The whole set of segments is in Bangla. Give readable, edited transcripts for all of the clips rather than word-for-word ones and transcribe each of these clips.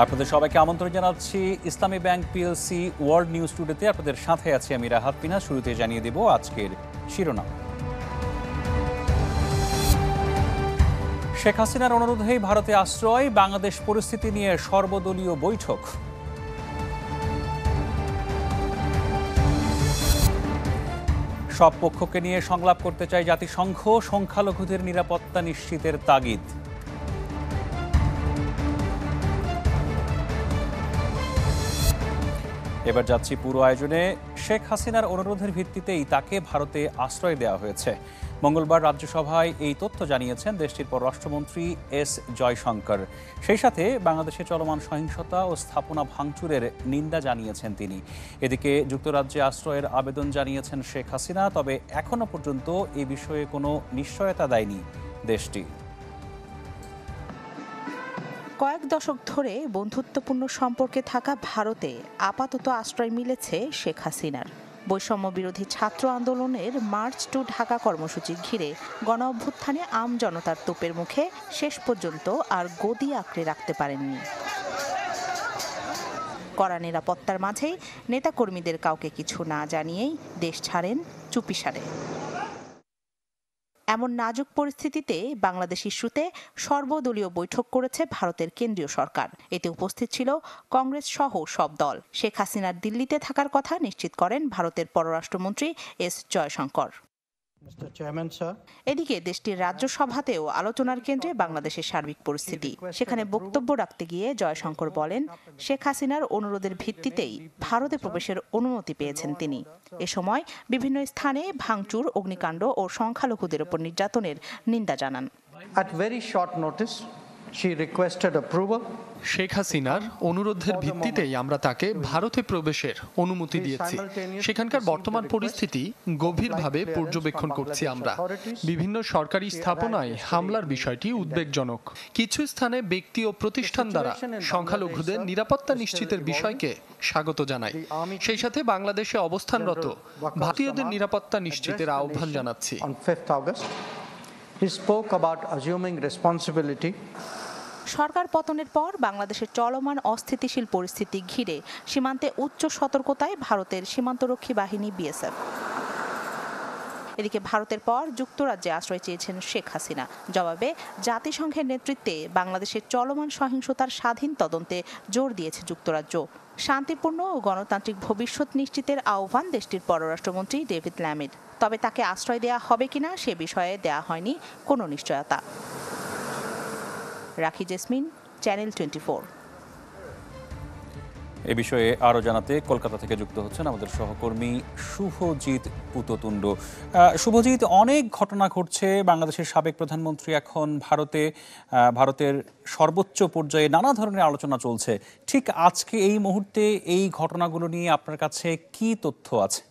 আপনাদের সবাইকে আমন্ত্রণ জানাচ্ছি ইসলামী ব্যাংক পিএলসি ওয়ার্ল্ড নিউজ টুডেতে। আপনাদের সাথে আছি আমি রাহাত পিনা। শুরুতে জানিয়ে দেব আজকের শিরোনাম। শেখ হাসিনার অনুরোধেই ভারতে আশ্রয়, বাংলাদেশ পরিস্থিতি নিয়ে সর্বদলীয় বৈঠক। সব পক্ষকে নিয়ে সংলাপ করতে চায় জাতিসংঘ, সংখ্যালঘুদের নিরাপত্তা নিশ্চিতের তাগিদ। এবার যাচ্ছি পুরো আয়োজনে। শেখ হাসিনার অনুরোধের ভিত্তিতেই তাকে ভারতে আশ্রয় দেওয়া হয়েছে। মঙ্গলবার রাজ্যসভায় এই তথ্য জানিয়েছেন দেশটির পররাষ্ট্রমন্ত্রী এস জয়শঙ্কর। সেই সাথে বাংলাদেশে চলমান সহিংসতা ও স্থাপনা ভাঙচুরের নিন্দা জানিয়েছেন তিনি। এদিকে যুক্তরাজ্যে আশ্রয়ের আবেদন জানিয়েছেন শেখ হাসিনা, তবে এখনো পর্যন্ত এ বিষয়ে কোনো নিশ্চয়তা দেয়নি দেশটি। কয়েক দশক ধরে বন্ধুত্বপূর্ণ সম্পর্কে থাকা ভারতে আপাতত আশ্রয় মিলেছে শেখ হাসিনার। বৈষম্য বিরোধী ছাত্র আন্দোলনের মার্চ টু ঢাকা কর্মসূচি ঘিরে গণ অভ্যুত্থানে আম জনতার তোপের মুখে শেষ পর্যন্ত আর গদি আঁকড়ে রাখতে পারেননি। কড়া নিরাপত্তার মাঝেই নেতাকর্মীদের কাউকে কিছু না জানিয়েই দেশ ছাড়েন চুপিসারে। এমন নাজুক পরিস্থিতিতে বাংলাদেশ ইস্যুতে সর্বদলীয় বৈঠক করেছে ভারতের কেন্দ্রীয় সরকার। এতে উপস্থিত ছিল কংগ্রেস সহ সব দল। শেখ হাসিনার দিল্লিতে থাকার কথা নিশ্চিত করেন ভারতের পররাষ্ট্রমন্ত্রী এস জয়শঙ্কর। এদিকে দেশটির রাজ্যসভাতেও আলোচনার কেন্দ্রে বাংলাদেশের সার্বিক পরিস্থিতি। সেখানে বক্তব্য রাখতে গিয়ে জয়শঙ্কর বলেন, শেখ হাসিনার অনুরোধের ভিত্তিতেই ভারতে প্রবেশের অনুমতি পেয়েছেন তিনি। এ সময় বিভিন্ন স্থানে ভাঙচুর, অগ্নিকাণ্ড ও সংখ্যালঘুদের উপর নির্যাতনের নিন্দা জানান। শেখ হাসিনার অনুরোধের ভিত্তিতেই আমরা তাকে ভারতে প্রবেশের অনুমতি দিয়েছি। সেখানকার বর্তমান পরিস্থিতি গভীরভাবে পর্যবেক্ষণ করছি আমরা। বিভিন্ন সরকারি স্থাপনায় হামলার বিষয়টি উদ্বেগজনক। কিছু স্থানে ব্যক্তি ও প্রতিষ্ঠান দ্বারা সংখ্যালঘুদের নিরাপত্তা নিশ্চিতের বিষয়কে স্বাগত জানাই। সেই সাথে বাংলাদেশে অবস্থানরত ভারতীয়দের নিরাপত্তা নিশ্চিতের আহ্বান জানাচ্ছি। সরকার পতনের পর বাংলাদেশের চলমান অস্থিতিশীল পরিস্থিতি ঘিরে সীমান্তে উচ্চ সতর্কতায় ভারতের সীমান্তরক্ষী বাহিনী বিএসএফ। এদিকে ভারতের পর যুক্তরাজ্যে আশ্রয় চেয়েছেন শেখ হাসিনা। জবাবে জাতিসংঘের নেতৃত্বে বাংলাদেশের চলমান সহিংসতার স্বাধীন তদন্তে জোর দিয়েছে যুক্তরাজ্য। শান্তিপূর্ণ ও গণতান্ত্রিক ভবিষ্যৎ নিশ্চিতের আহ্বান দেশটির পররাষ্ট্রমন্ত্রী ডেভিড ল্যামিড। তবে তাকে আশ্রয় দেয়া হবে কিনা সে বিষয়ে দেয়া হয়নি কোনো নিশ্চয়তা। রাখি জেসমিন, চ্যানেল 24। এ বিষয়ে আরও জানাতে কলকাতা থেকে যুক্ত হচ্ছেন আমাদের সহকর্মী শুভজিৎ পুততুণ্ড। শুভজিৎ, অনেক ঘটনা ঘটছে। বাংলাদেশের সাবেক প্রধানমন্ত্রী এখন ভারতের সর্বোচ্চ পর্যায়ে নানা ধরনের আলোচনা চলছে। ঠিক আজকে এই মুহূর্তে এই ঘটনাগুলো নিয়ে আপনার কাছে কি তথ্য আছে?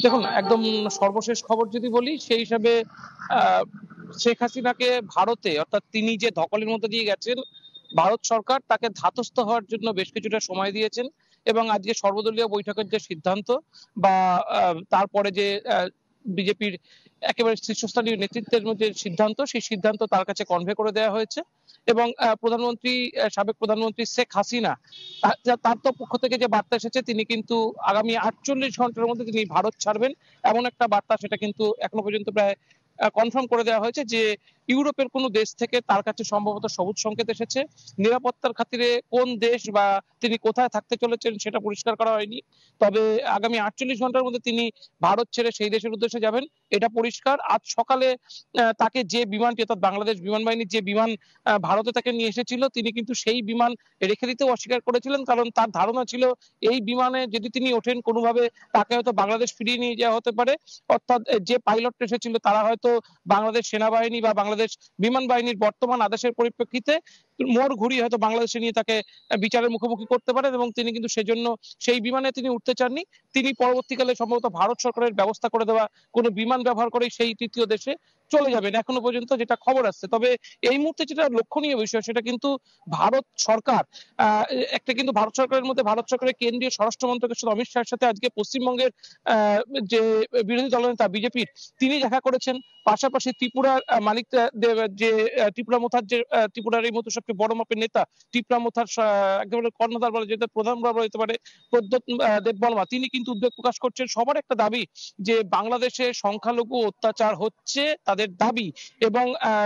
দেখুন, একদম সর্বশেষ খবর যদি বলি, সেই হিসাবে শেখ হাসিনাকে ভারতে, অর্থাৎ তিনি যে ধকলের মধ্যে দিয়ে গেছেন, ভারত সরকার তাকে ধাতস্থ হওয়ার জন্য বেশ কিছুটা সময় দিয়েছেন। এবং আজকে সর্বদলীয় বৈঠকের যে সিদ্ধান্ত বা তারপরে যে বিজেপির একেবারে শীর্ষস্থানীয় নেতৃত্বের মধ্যে সিদ্ধান্ত, সেই সিদ্ধান্ত তার কাছে কনভে করে দেওয়া হয়েছে। এবং সাবেক প্রধানমন্ত্রী শেখ হাসিনা, তার তো পক্ষ থেকে যে বার্তা এসেছে, তিনি কিন্তু আগামী 48 ঘন্টার মধ্যে তিনি ভারত ছাড়বেন, এমন একটা বার্তা। সেটা কিন্তু এখনো পর্যন্ত প্রায় কনফার্ম করে দেওয়া হয়েছে যে ইউরোপের কোন দেশ থেকে তার কাছে সম্ভবত সবুজ সংকেত এসেছে। নিরাপত্তার খাতিরে কোন দেশ বা তিনি কোথায় থাকতে চলেছেন সেটা পরিষ্কার করা হয়নি, তবে আগামী 48 ঘন্টার মধ্যে তিনি ভারত ছেড়ে সেই দেশের উদ্দেশ্যে যাবেন, এটা পরিষ্কার। আজ সকালে তাকে যে বিমানটি, অর্থাৎ বাংলাদেশ বিমান বাহিনীর যে বিমান ভারতে তাকে নিয়ে এসেছিল, তিনি কিন্তু সেই বিমান রেখে দিতেও অস্বীকার করেছিলেন, কারণ তার ধারণা ছিল এই বিমানে যদি তিনি ওঠেন কোনোভাবে তাকে হয়তো বাংলাদেশ ফিরিয়ে নিয়ে যাওয়া হতে পারে। অর্থাৎ যে পাইলট এসেছিল তারা হয়তো বাংলাদেশ সেনাবাহিনী বা বাংলাদেশ বিমান বাহিনীর বর্তমান আদেশের পরিপ্রেক্ষিতে মোড় ঘুরিয়ে হয়তো বাংলাদেশে নিয়ে তাকে বিচারের মুখোমুখি করতে পারেন, এবং তিনি কিন্তু সেজন্য সেই বিমানে তিনি উঠতে চাননি। তিনি পরবর্তীকালে সম্ভবত ভারত সরকারের ব্যবস্থা করে দেওয়া কোনো বিমান ব্যবহার করে সেই তৃতীয় দেশে চলে যাবেন, এখনো পর্যন্ত যেটা খবর আসছে। তবে এই মুহূর্তে যেটা লক্ষণীয় বিষয় সেটা কিন্তু ভারত সরকার একটা কিন্তু ভারত সরকারের মধ্যে ভারত সরকারের কেন্দ্রীয় স্বরাষ্ট্র মন্ত্রকের সাথে অমিত শাহের সাথে আজকে পশ্চিমবঙ্গের যে বিরোধী দলনেতা বিজেপির তিনি দেখা করেছেন। পাশাপাশি ত্রিপুরার মানিক যে ত্রিপুরা মোথার যে ত্রিপুরার এই মতো সবচেয়ে বড় মাপের নেতা ত্রিপুরা মোথার একেবারে কর্ণধার বলা যেতে প্রধান বলা যেতে পারে প্রদ্যোৎ দেববর্মা, তিনি কিন্তু উদ্বেগ প্রকাশ করছেন। সবার একটা দাবি যে বাংলাদেশে সংখ্যালঘু অত্যাচার হচ্ছে তাদের দাবি, এবং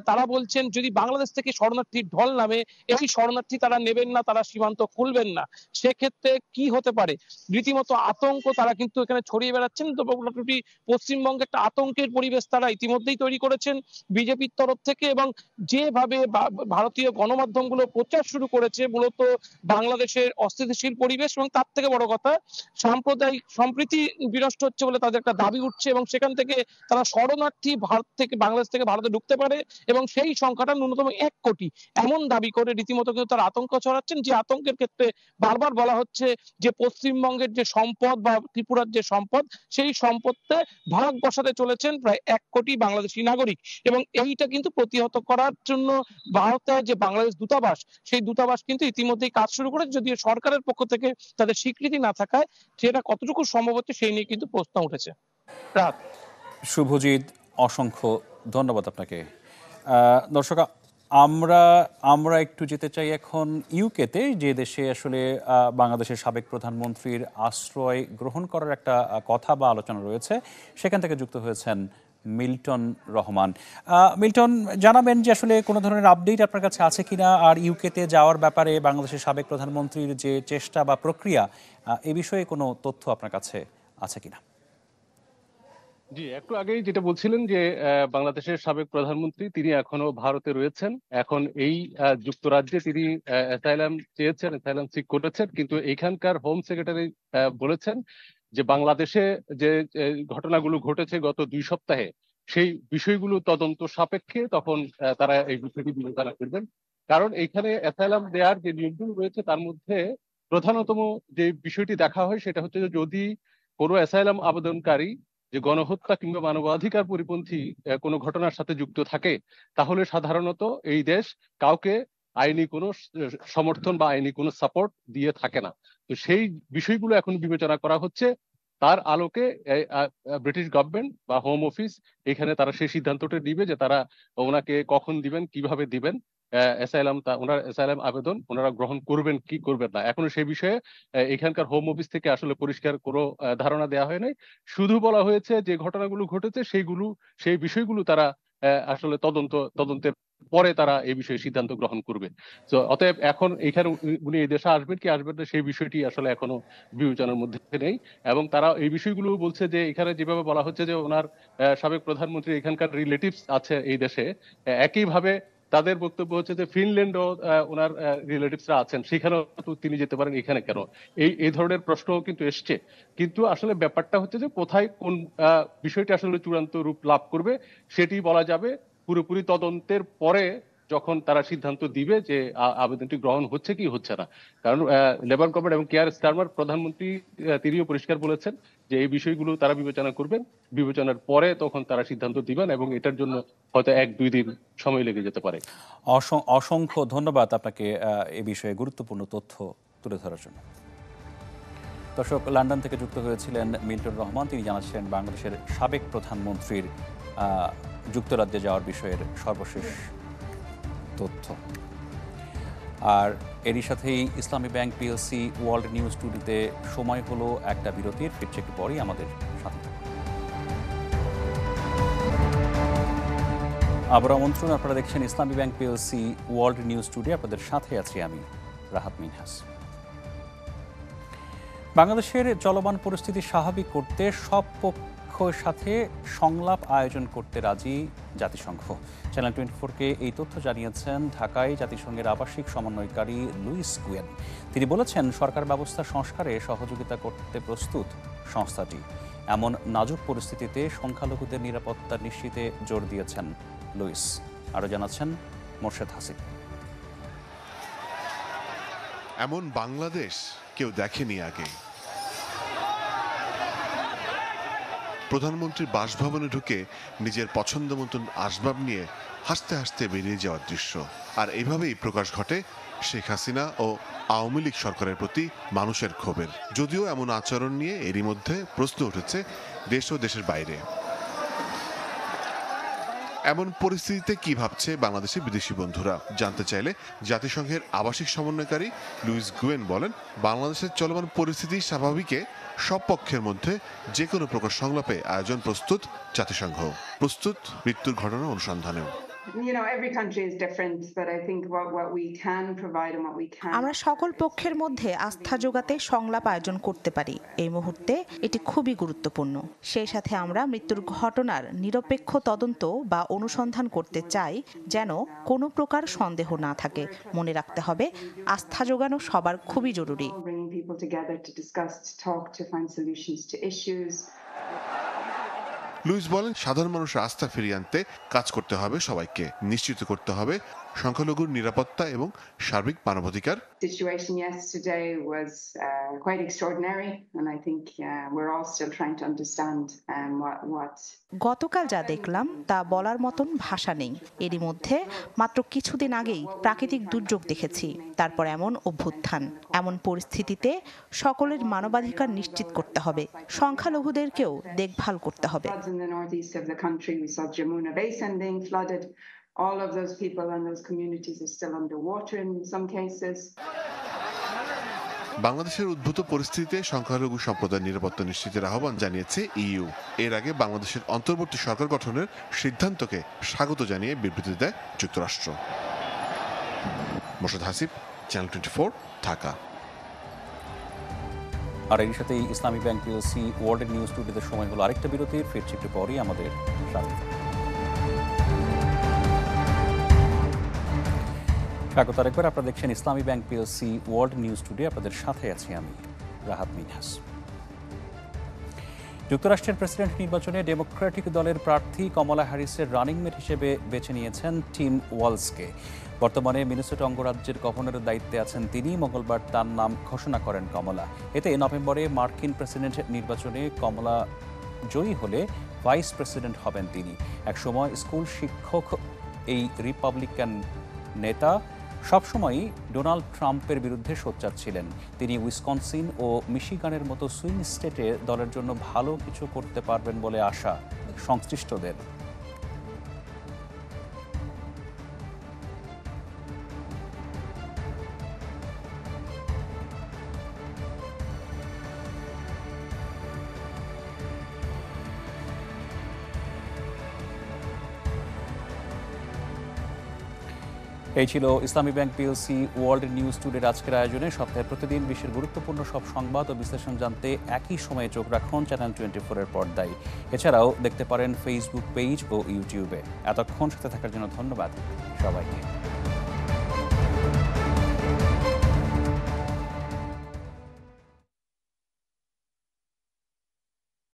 তারা বলছেন যদি বাংলাদেশ থেকে শরণার্থীর ঢল নামে এই শরণার্থী তারা নেবেন না, তারা সীমান্ত খুলবেন না। সেক্ষেত্রে কি হতে পারে রীতিমতো আতঙ্ক তারা কিন্তু এখানে ছড়িয়ে বেড়াচ্ছেন। তো মোটামুটি পশ্চিমবঙ্গে একটা আতঙ্কের পরিবেশ তারা ইতিমধ্যেই তৈরি করেছেন বিজেপির তরফ থেকে, এবং যেভাবে ভারতীয় গণমাধ্যমগুলো প্রচার শুরু করেছে মূলত বাংলাদেশের অস্থিতিশীল পরিবেশ, এবং তার থেকে বড় কথা সাম্প্রদায়িক সম্প্রীতি বিনষ্ট হচ্ছে বলে তাদের একটা দাবি উঠছে, এবং সেখান থেকে তারা শরণার্থী ভারত থেকে বাংলাদেশ থেকে ভারতে ঢুকতে পারে এবং সেই সংখ্যাটা ন্যূনতম 1 কোটি এমন দাবি করে রীতিমতো কিন্তু তারা আতঙ্ক ছড়াচ্ছেন। যে আতঙ্কের ক্ষেত্রে বারবার বলা হচ্ছে যে পশ্চিমবঙ্গের যে সম্পদ বা ত্রিপুরার যে সম্পদ সেই সম্পদে ভাগ বসাতে চলেছেন প্রায় 1 কোটি বাংলাদেশি নাগরিক, এবং এইটা কিন্তু প্রতিহত করার জন্য ভারতের যে বাংলাদেশ দূতাবাস সেই দূতাবাস কিন্তু ইতিমধ্যেই কাজ শুরু করেছে, যদিও সরকারের পক্ষ থেকে তাদের স্বীকৃতি না থাকায় সেটা কতটুকু সম্ভব হচ্ছে সেই নিয়ে কিন্তু প্রশ্ন উঠেছে। রাত শুভজিৎ, অসংখ্য ধন্যবাদ আপনাকে। দর্শক, আমরা একটু যেতে চাই এখন ইউকেতে, যে দেশে আসলে বাংলাদেশের সাবেক প্রধানমন্ত্রীর আশ্রয় গ্রহণ করার একটা কথা বা আলোচনা রয়েছে। সেখান থেকে যুক্ত হয়েছেন মিল্টন রহমান। মিল্টন, জানাবেন যে আসলে কোনো ধরনের আপডেট আপনার কাছে আছে কিনা, আর ইউকেতে যাওয়ার ব্যাপারে বাংলাদেশের সাবেক প্রধানমন্ত্রীর যে চেষ্টা বা প্রক্রিয়া, এ বিষয়ে কোনো তথ্য আপনার কাছে আছে কিনা? জি, একটু আগেই যেটা বলছিলেন যে বাংলাদেশের সাবেক প্রধানমন্ত্রী তিনি এখনো ভারতে রয়েছেন। এখন এই যুক্তরাজ্যে তিনি অ্যাসাইলাম চেয়েছেন, অ্যাসাইলাম সিক করেছেন, কিন্তু এখানকার হোম সেক্রেটারি বলেছেন যে বাংলাদেশে যে ঘটনাগুলো ঘটেছে গত 2 সপ্তাহে সেই বিষয়গুলো তদন্ত সাপেক্ষে তখন তারা এই বিষয়টি বিবেচনা করবেন। কারণ এখানে অ্যাসাইলাম দেওয়ার যে নিয়মগুলো রয়েছে তার মধ্যে প্রধানতম যে বিষয়টি দেখা হয় সেটা হচ্ছে যে যদি কোনো অ্যাসাইলাম আবেদনকারী যে গণহত্যা কিংবা মানবাধিকার পরিপন্থী কোনো ঘটনার সাথে যুক্ত থাকে তাহলে সাধারণত এই দেশ কাউকে আইনি কোনো সমর্থন বা আইনি কোনো সাপোর্ট দিয়ে থাকে না। তো সেই বিষয়গুলো এখন বিবেচনা করা হচ্ছে। তার আলোকে ব্রিটিশ গভর্নমেন্ট বা হোম অফিস এখানে তারা সেই সিদ্ধান্তটা দিবে যে তারা ওনাকে কখন দিবেন, কিভাবে দিবেন ওনার অ্যাসাইলাম আবেদন ওনারা গ্রহণ করবেন কি করবেন না। এখনো সেই বিষয়ে এখানকার হোম অফিস থেকে আসলে পরিষ্কার কোনো ধারণা দেওয়া হয় নাই। শুধু বলা হয়েছে যে ঘটনাগুলো ঘটেছে সেই বিষয়গুলো তারা আসলে তদন্তের পরে তারা এই বিষয়ে সিদ্ধান্ত গ্রহণ করবে। তো অতএব এখন এখানে উনি এই দেশে আসবেন কি আসবেন না সেই বিষয়টি আসলে এখনো বিবেচনার মধ্যে নেই। এবং তারা এই বিষয়গুলো বলছে যে এখানে যেভাবে বলা হচ্ছে যে ওনার সাবেক প্রধানমন্ত্রী এখানকার রিলেটিভস আছে এই দেশে, একইভাবে তাদের বক্তব্য হচ্ছে যে ফিনল্যান্ডও ওনার রিলেটিভসরা আছেন, সেখানেও তো তিনি যেতে পারেন, এখানে কেন? এই ধরনের প্রশ্ন কিন্তু এসছে। কিন্তু আসলে ব্যাপারটা হচ্ছে যে কোথায় কোন বিষয়টি আসলে চূড়ান্ত রূপ লাভ করবে সেটি বলা যাবে পুরোপুরি তদন্তের পরে, যখন তারা সিদ্ধান্ত দিবে যে আবেদনটি গ্রহণ হচ্ছে কি হচ্ছে না। কারণ লেবার গভর্নমেন্ট এবং কেয়ার স্টারমার প্রধানমন্ত্রী তিনিও পরিষ্কার বলেছেন যে এই বিষয়গুলো তারা বিবেচনা করবেন, বিবেচনার পরে তখন তারা সিদ্ধান্ত দিবেন, এবং এটার জন্য হয়তো 1-2 দিন সময় লেগে যেতে পারে। অসংখ্য ধন্যবাদ আপনাকে এই বিষয়ে গুরুত্বপূর্ণ তথ্য তুলে ধরার জন্য। দর্শক, লন্ডন থেকে যুক্ত হয়েছিলেন মিল্টন রহমান। তিনি জানাচ্ছেন বাংলাদেশের সাবেক প্রধানমন্ত্রীর যুক্তরাজ্যে যাওয়ার বিষয়ের সর্বশেষ তথ্য। আর এরই সাথেই ইসলামী ব্যাংক পিএলসি ওয়ার্ল্ড নিউজ টুডেতে সময় হলো একটা বিরতির। ফিরছে একটু পরেই, আমাদের সাথে থাকুন। আবার আমন্ত্রণ, আপনারা দেখছেন ইসলামী bank PLC world news today. আপনাদের সাথে আছি আমি, রাহাত মিনহাস। বাংলাদেশের চলমান পরিস্থিতি স্বাভাবিক করতে সব পক্ষের সাথে সংলাপ আয়োজন করতে রাজি জাতিসংঘ। চ্যানেল 24-কে এই তথ্য জানিয়েছেন ঢাকায় জাতিসংঘের আবাসিক সমন্বয়কারী লুইস গুয়েন। তিনি বলেছেন সরকার ব্যবস্থা সংস্কারে সহযোগিতা করতে প্রস্তুত সংস্থাটি। এমন নাজুক পরিস্থিতিতে সংখ্যালঘুদের নিরাপত্তা নিশ্চিতে জোর দিয়েছেন লুইস। আরও জানাচ্ছেন মোর্শেদ হাসিব। এমন বাংলাদেশ কেউ দেখেনি আগে। প্রধানমন্ত্রীর বাসভবনে ঢুকে নিজের পছন্দ মতন আসবাব নিয়ে হাসতে হাসতে বেরিয়ে যাওয়ার দৃশ্য। আর এইভাবেই প্রকাশ ঘটে শেখ হাসিনা ও আওয়ামী লীগ সরকারের প্রতি মানুষের ক্ষোভের। যদিও এমন আচরণ নিয়ে এরই মধ্যে প্রশ্ন উঠেছে দেশ ও দেশের বাইরে। এমন পরিস্থিতিতে কি ভাবছে বাংলাদেশের বিদেশি বন্ধুরা জানতে চাইলে জাতিসংঘের আবাসিক সমন্বয়কারী লুইস গুয়েন বলেন, বাংলাদেশের চলমান পরিস্থিতি স্বাভাবিকে সব পক্ষের মধ্যে যে কোনো প্রকার সংলাপে আয়োজন প্রস্তুত জাতিসংঘ, প্রস্তুত মৃত্যুর ঘটনা অনুসন্ধানেও। আমরা সকল পক্ষের মধ্যে আস্থা জোগাতে সংলাপ আয়োজন করতে পারি। এই মুহূর্তে এটি খুবই গুরুত্বপূর্ণ। সেই সাথে আমরা মৃত্যুর ঘটনার নিরপেক্ষ তদন্ত বা অনুসন্ধান করতে চাই, যেন কোনো প্রকার সন্দেহ না থাকে। মনে রাখতে হবে, আস্থা জোগানো সবার খুবই জরুরি। লুইস বলেন, সাধারণ মানুষের আস্থা ফিরিয়ে আনতে কাজ করতে হবে সবাইকে। নিশ্চিত করতে হবে সংখ্যালঘুর নিরাপত্তা এবং সার্বিক মানবাধিকার। গতকাল যা দেখলাম তা বলার মতন ভাষা নেই। এরই মধ্যে মাত্র কিছুদিন আগেই প্রাকৃতিক দুর্যোগ দেখেছি, তারপর এমন অভ্যুত্থান। এমন পরিস্থিতিতে সকলের মানবাধিকার নিশ্চিত করতে হবে, সংখ্যালঘুদেরকেও দেখভাল করতে হবে। All of those people and those communities are still underwater in some cases. বাংলাদেশের উদ্ভূত পরিস্থিতিতে সংখ্যালঘু সম্প্রদায়ের নিরাপত্তা নিশ্চিতের আহ্বান জানিয়েছে ইইউ। এর আগে বাংলাদেশের অন্তর্বর্তী সরকার গঠনের সিদ্ধান্তকে স্বাগত জানিয়ে বিবৃতি দেয় যুক্তরাষ্ট্র। মোর্শেদ হাসিব, চ্যানেল 24, ঢাকা। আর এর সাথেই ইসলামী ব্যাংক পিএলসি ওয়ার্ল্ড নিউজ টুডেতে সময় হলো আরেকটা বিরতির। ফিরছি একটু পরেই আমাদের সাথে। স্বাগত আরেকবার। আপনারা দেখছেন ইসলামী bank PLC world news today. আপনাদের সাথে আছি আমি, রাহাত মিনহাস। যুক্তরাষ্ট্রের প্রেসিডেন্ট নির্বাচনে ডেমোক্রেটিক দলের প্রার্থী কমলা হ্যারিসের রানিং মেট হিসেবে বেছে নিয়েছেন টিম ওয়ালসকে। বর্তমানে মিনেসোটা অঙ্গরাজ্যের গভর্নরের দায়িত্বে আছেন তিনি। মঙ্গলবার তার নাম ঘোষণা করেন কমলা। এতে নভেম্বরে মার্কিন প্রেসিডেন্ট নির্বাচনে কমলা জয়ী হলে ভাইস প্রেসিডেন্ট হবেন তিনি। একসময় স্কুল শিক্ষক এই রিপাবলিকান নেতা সবসময়ই ডোনাল্ড ট্রাম্পের বিরুদ্ধে সোচ্চার ছিলেন। তিনি উইসকনসিন ও মিশিগানের মতো সুইং স্টেটে দলের জন্য ভালো কিছু করতে পারবেন বলে আশা সংশ্লিষ্টদের। এই ছিল ইসলামী ব্যাংক পিএলসি ওয়ার্ল্ড নিউজ টুডের আজকের আয়োজনে। সপ্তাহে প্রতিদিন বিশ্বের গুরুত্বপূর্ণ সব সংবাদ ও বিশ্লেষণ জানতে একই সময়ে চোখ রাখুন চ্যানেল 24-এর পর্দায়। এছাড়াও দেখতে পারেন ফেসবুক পেজ ও ইউটিউবে। এতক্ষণ সাথে থাকার জন্য ধন্যবাদ সবাইকে।